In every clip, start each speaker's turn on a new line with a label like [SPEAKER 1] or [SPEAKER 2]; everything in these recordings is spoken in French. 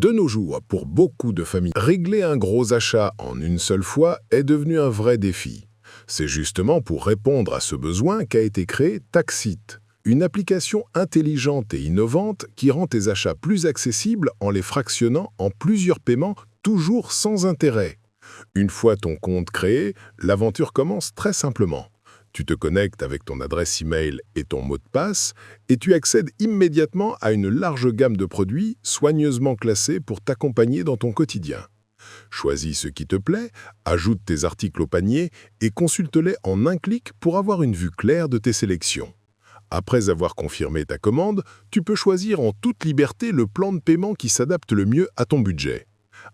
[SPEAKER 1] De nos jours, pour beaucoup de familles, régler un gros achat en une seule fois est devenu un vrai défi. C'est justement pour répondre à ce besoin qu'a été créé Taxit, une application intelligente et innovante qui rend tes achats plus accessibles en les fractionnant en plusieurs paiements, toujours sans intérêt. Une fois ton compte créé, l'aventure commence très simplement. Tu te connectes avec ton adresse email et ton mot de passe et tu accèdes immédiatement à une large gamme de produits soigneusement classés pour t'accompagner dans ton quotidien. Choisis ce qui te plaît, ajoute tes articles au panier et consulte-les en un clic pour avoir une vue claire de tes sélections. Après avoir confirmé ta commande, tu peux choisir en toute liberté le plan de paiement qui s'adapte le mieux à ton budget.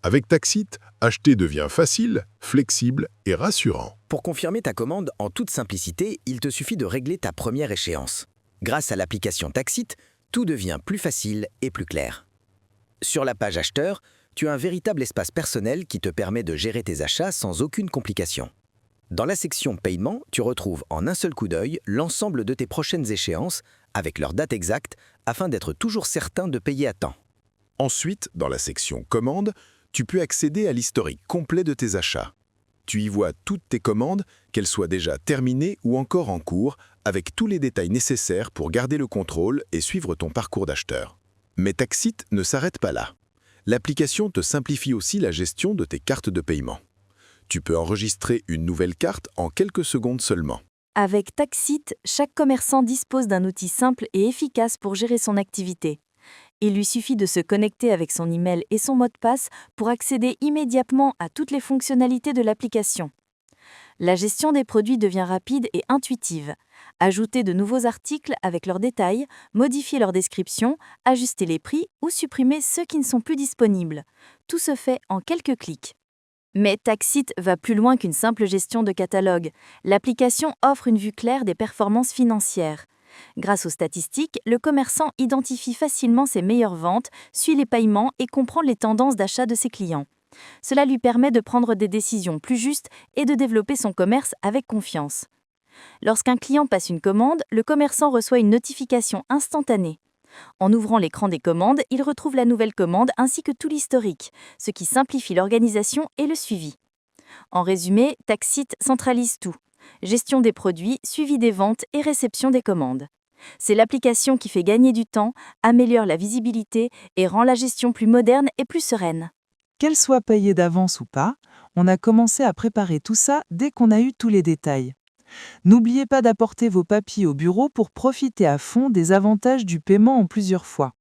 [SPEAKER 1] Avec Taxit, acheter devient facile, flexible et rassurant.
[SPEAKER 2] Pour confirmer ta commande en toute simplicité, il te suffit de régler ta première échéance. Grâce à l'application Taxit, tout devient plus facile et plus clair. Sur la page acheteur, tu as un véritable espace personnel qui te permet de gérer tes achats sans aucune complication. Dans la section Paiement, tu retrouves en un seul coup d'œil l'ensemble de tes prochaines échéances avec leur date exacte afin d'être toujours certain de payer à temps.
[SPEAKER 3] Ensuite, dans la section Commandes, tu peux accéder à l'historique complet de tes achats. Tu y vois toutes tes commandes, qu'elles soient déjà terminées ou encore en cours, avec tous les détails nécessaires pour garder le contrôle et suivre ton parcours d'acheteur. Mais Taxit ne s'arrête pas là. L'application te simplifie aussi la gestion de tes cartes de paiement. Tu peux enregistrer une nouvelle carte en quelques secondes seulement.
[SPEAKER 4] Avec Taxit, chaque commerçant dispose d'un outil simple et efficace pour gérer son activité. Il lui suffit de se connecter avec son email et son mot de passe pour accéder immédiatement à toutes les fonctionnalités de l'application. La gestion des produits devient rapide et intuitive. Ajouter de nouveaux articles avec leurs détails, modifier leur description, ajuster les prix ou supprimer ceux qui ne sont plus disponibles. Tout se fait en quelques clics. Mais Taxit va plus loin qu'une simple gestion de catalogue. L'application offre une vue claire des performances financières. Grâce aux statistiques, le commerçant identifie facilement ses meilleures ventes, suit les paiements et comprend les tendances d'achat de ses clients. Cela lui permet de prendre des décisions plus justes et de développer son commerce avec confiance. Lorsqu'un client passe une commande, le commerçant reçoit une notification instantanée. En ouvrant l'écran des commandes, il retrouve la nouvelle commande ainsi que tout l'historique, ce qui simplifie l'organisation et le suivi. En résumé, Taxit centralise tout. Gestion des produits, suivi des ventes et réception des commandes. C'est l'application qui fait gagner du temps, améliore la visibilité et rend la gestion plus moderne et plus sereine.
[SPEAKER 5] Qu'elle soit payée d'avance ou pas, on a commencé à préparer tout ça dès qu'on a eu tous les détails. N'oubliez pas d'apporter vos papiers au bureau pour profiter à fond des avantages du paiement en plusieurs fois.